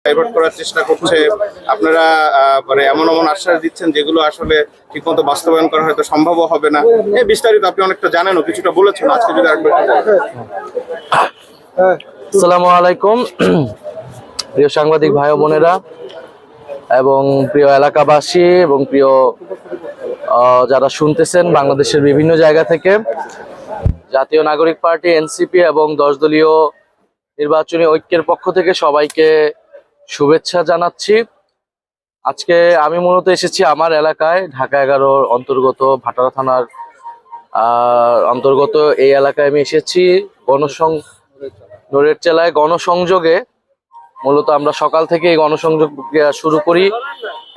Divert করার চেষ্টা করছে। আপনারা মানে এমন এমন আশ্বাস দিচ্ছেন যেগুলো আসলে ঠিকমতো বাস্তবায়ন করা হয়তো সম্ভব হবে না। এই বিস্তারিত আপনি অনেকটা জানেন ও কিছুটা বলেছেন, আজকে যদি আসসালামু আলাইকুম প্রিয় সাংবাদিক ভাই ও বোনেরা এবং প্রিয় এলাকাবাসী এবং প্রিয় যারা শুনতেছেন বাংলাদেশের বিভিন্ন জায়গা থেকে, জাতীয় নাগরিক পার্টি এনসিপি এবং 10 দলীয় নির্বাচনী ঐক্যের পক্ষ থেকে সবাইকে শুভেচ্ছা জানাচ্ছি। আজকে আমি মূলত এসেছি আমার এলাকায়, ঢাকা 11 অন্তর্গত ভাটারা থানার অন্তর্গত এই এলাকায় আমি এসেছি নড়ের জেলায় গণসংযোগে। মূলত আমরা সকাল থেকে এই গণসংযোগ শুরু করি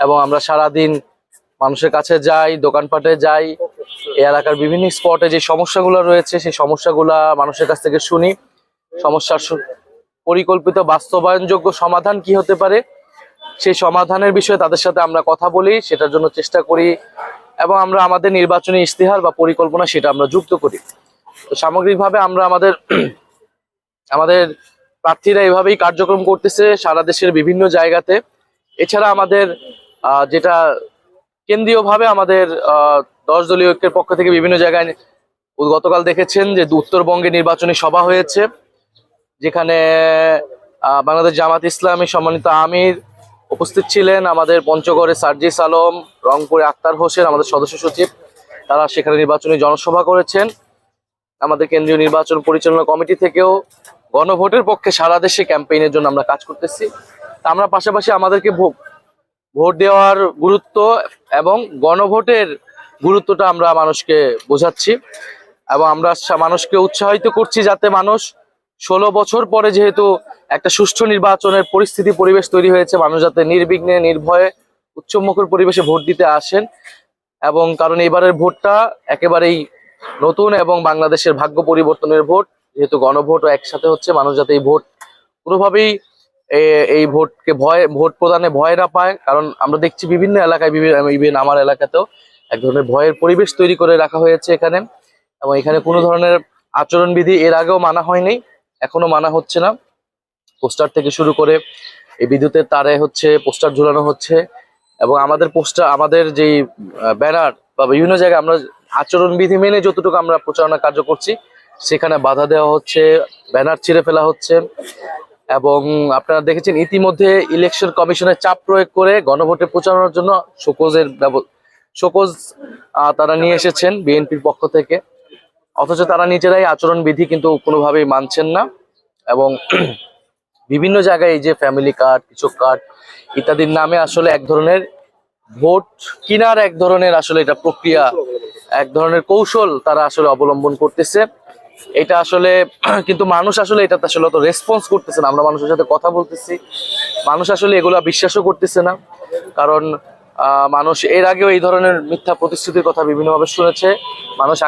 এবং আমরা সারাদিন মানুষের কাছে যাই, দোকানপাটে যাই, এই এলাকার বিভিন্ন স্পটে যে সমস্যাগুলো রয়েছে সেই সমস্যাগুলা মানুষের কাছ থেকে শুনি। সমস্যার পরিকল্পিত বাস্তবায়নযোগ্য সমাধান কি হতে পারে সেই সমাধানের বিষয়ে তাদের সাথে আমরা কথা বলি, সেটার জন্য চেষ্টা করি এবং আমরা আমাদের নির্বাচনী ইশতেহার বা পরিকল্পনা সেটা আমরা যুক্ত করি। তো সামগ্রিকভাবে আমরা আমাদের প্রার্থীরা এভাবেই কার্যক্রম করতেছে সারা দেশের বিভিন্ন জায়গাতে। এছাড়া আমাদের যেটা কেন্দ্রীয়ভাবে আমাদের 10 দলীয় ঐক্যের পক্ষ থেকে বিভিন্ন জায়গায় গতকাল দেখেছেন যে উত্তরবঙ্গে নির্বাচনী সভা হয়েছে, যেখানে বাংলাদেশ জামাত ইসলামী সম্মানিত আমির উপস্থিত ছিলেন, আমাদের পঞ্চগড়ে সার্জিস আলম, রংপুরে আক্তার হোসেন আমাদের সদস্য সচিব, তারা সেখানে নির্বাচনী জনসভা করেছেন। আমাদের কেন্দ্রীয় নির্বাচন পরিচালনা কমিটি থেকেও গণভোটের পক্ষে সারা দেশে ক্যাম্পেইনের জন্য আমরা কাজ করতেছি। তা আমরা পাশাপাশি আমাদেরকে ভোট দেওয়ার গুরুত্ব এবং গণভোটের গুরুত্বটা আমরা মানুষকে বোঝাচ্ছি এবং আমরা মানুষকে উৎসাহিত করছি যাতে মানুষ 16 বছর পরে যেহেতু একটা সুষ্ঠু নির্বাচনের পরিবেশ তৈরি হয়েছে, মানুষ যাতে নির্বিঘ্নে নির্ভয়ে উচ্চমুখর পরিবেশে ভোট দিতে আসেন। এবং কারণ এবারের ভোটটা একেবারেই নতুন এবং বাংলাদেশের ভাগ্য পরিবর্তনের ভোট, যেহেতু গণভোটও একসাথে হচ্ছে, মানুষ যাতে এই ভোট কোনোভাবেই এই ভোট প্রদানে ভয় না পায়। কারণ আমরা দেখছি বিভিন্ন এলাকায়, ইভেন আমার এলাকাতেও এক ধরনের ভয়ের পরিবেশ তৈরি করে রাখা হয়েছে এখানে, এবং এখানে কোনো ধরনের আচরণবিধি এর আগেও মানা হয়নি, এখনো মানা হচ্ছে না। পোস্টার থেকে শুরু করে এই বিদ্যুতের তারে পোস্টার ঝুলানো হচ্ছে এবং আমাদের যেই ব্যানার বা বিভিন্ন জায়গায় আমরা আচরণবিধি মেনে যতটুকু আমরা প্রচারণা কার্য করছি সেখানে বাধা দেওয়া হচ্ছে, ব্যানার ছিঁড়ে ফেলা হচ্ছে। এবং আপনারা দেখেছেন ইতিমধ্যে ইলেকশন কমিশনের চাপ প্রয়োগ করে গণভোটে প্রচারণার জন্য শোকজ তারা নিয়ে এসেছেন বিএনপির পক্ষ থেকে, অথচ তারা নিজেরাই আচরণবিধি কিন্তু কোনোভাবেই মানছেন না। এবং বিভিন্ন জায়গায় এই যে ফ্যামিলি কার্ড, কৃষক কার্ড ইত্যাদির নামে আসলে এক ধরনের ভোট কিনার এক ধরনের আসলে এটা প্রক্রিয়া, এক ধরনের কৌশল তারা আসলে অবলম্বন করতেছে। এটা আসলে কিন্তু মানুষ আসলে এটাতে আসলে অত রেসপন্স করতেছে না। আমরা মানুষের সাথে কথা বলতেছি, মানুষ আসলে এগুলা বিশ্বাসও করতেছে না। কারণ মানুষ এর আগেও এই ধরনের মিথ্যা প্রতিশ্রুতির কথা বিভিন্নভাবে শুনেছে। মানুষ